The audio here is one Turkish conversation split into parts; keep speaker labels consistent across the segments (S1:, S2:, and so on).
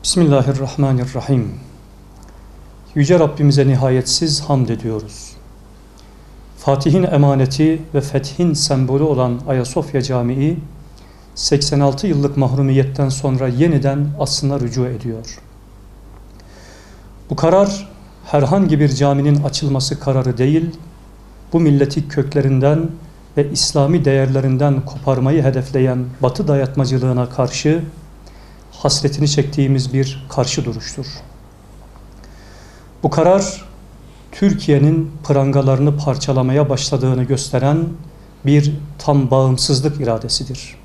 S1: Bismillahirrahmanirrahim. Yüce Rabbimize nihayetsiz hamd ediyoruz. Fatih'in emaneti ve fethin sembolü olan Ayasofya Camii, 86 yıllık mahrumiyetten sonra yeniden aslına rücu ediyor. Bu karar herhangi bir caminin açılması kararı değil, bu milleti köklerinden ve İslami değerlerinden koparmayı hedefleyen Batı dayatmacılığına karşı hasretini çektiğimiz bir karşı duruştur. Bu karar, Türkiye'nin prangalarını parçalamaya başladığını gösteren bir tam bağımsızlık iradesidir.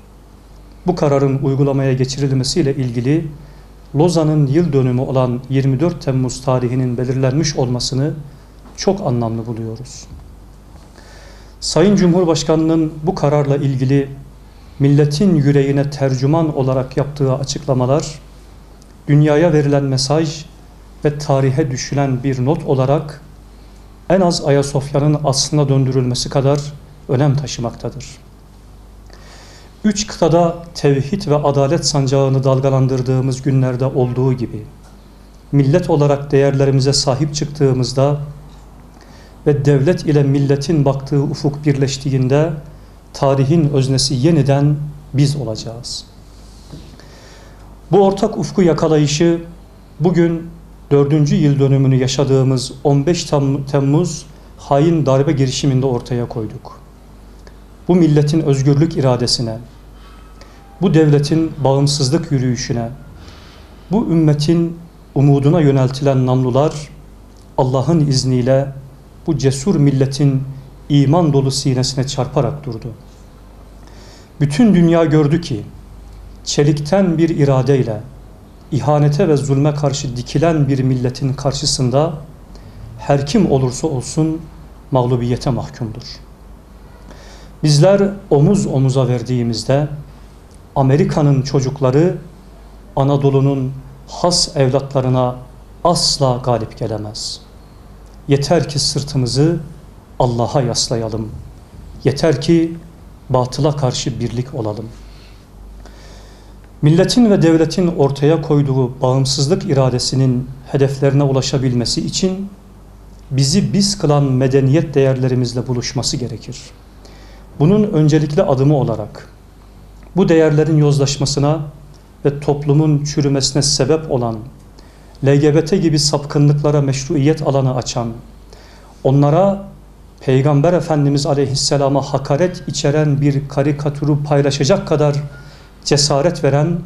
S1: Bu kararın uygulamaya geçirilmesiyle ilgili Lozan'ın yıl dönümü olan 24 Temmuz tarihinin belirlenmiş olmasını çok anlamlı buluyoruz. Sayın Cumhurbaşkanı'nın bu kararla ilgili milletin yüreğine tercüman olarak yaptığı açıklamalar, dünyaya verilen mesaj ve tarihe düşülen bir not olarak en az Ayasofya'nın aslına döndürülmesi kadar önem taşımaktadır. 3 kıtada tevhid ve adalet sancağını dalgalandırdığımız günlerde olduğu gibi, millet olarak değerlerimize sahip çıktığımızda ve devlet ile milletin baktığı ufuk birleştiğinde, tarihin öznesi yeniden biz olacağız. Bu ortak ufku yakalayışı bugün 4. yıl dönümünü yaşadığımız 15 Temmuz hain darbe girişiminde ortaya koyduk. Bu milletin özgürlük iradesine, bu devletin bağımsızlık yürüyüşüne, bu ümmetin umuduna yöneltilen namlular Allah'ın izniyle bu cesur milletin iman dolu sinesine çarparak durdu. Bütün dünya gördü ki çelikten bir iradeyle ihanete ve zulme karşı dikilen bir milletin karşısında her kim olursa olsun mağlubiyete mahkumdur. Bizler omuz omuza verdiğimizde Amerika'nın çocukları Anadolu'nun has evlatlarına asla galip gelemez. Yeter ki sırtımızı Allah'a yaslayalım. Yeter ki batıla karşı birlik olalım. Milletin ve devletin ortaya koyduğu bağımsızlık iradesinin hedeflerine ulaşabilmesi için bizi biz kılan medeniyet değerlerimizle buluşması gerekir. Bunun öncelikli adımı olarak bu değerlerin yozlaşmasına ve toplumun çürümesine sebep olan LGBT gibi sapkınlıklara meşruiyet alanı açan, onlara Peygamber Efendimiz Aleyhisselam'a hakaret içeren bir karikatürü paylaşacak kadar cesaret veren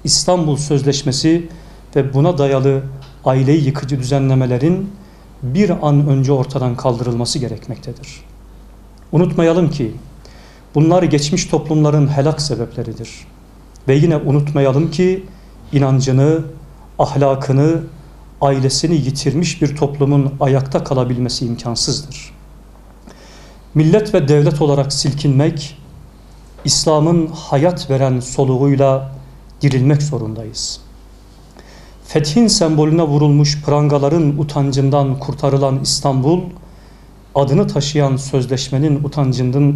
S1: İstanbul Sözleşmesi ve buna dayalı aileyi yıkıcı düzenlemelerin bir an önce ortadan kaldırılması gerekmektedir. Unutmayalım ki bunlar geçmiş toplumların helak sebepleridir. Ve yine unutmayalım ki inancını, ahlakını, ailesini yitirmiş bir toplumun ayakta kalabilmesi imkansızdır. Millet ve devlet olarak silkinmek, İslam'ın hayat veren soluğuyla dirilmek zorundayız. Fethin sembolüne vurulmuş prangaların utancından kurtarılan İstanbul, adını taşıyan sözleşmenin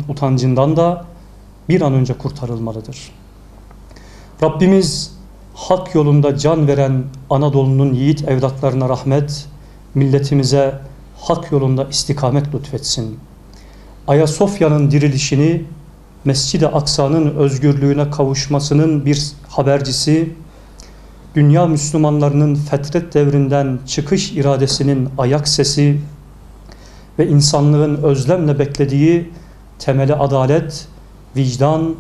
S1: utancından da bir an önce kurtarılmalıdır. Rabbimiz hak yolunda can veren Anadolu'nun yiğit evlatlarına rahmet, milletimize hak yolunda istikamet lütfetsin. Ayasofya'nın dirilişini, Mescid-i Aksa'nın özgürlüğüne kavuşmasının bir habercisi, dünya Müslümanlarının fetret devrinden çıkış iradesinin ayak sesi ve insanlığın özlemle beklediği temeli adalet, vicdan,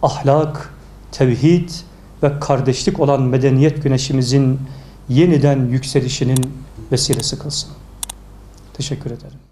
S1: ahlak, tevhid ve kardeşlik olan medeniyet güneşimizin yeniden yükselişinin vesilesi kılsın. Teşekkür ederim.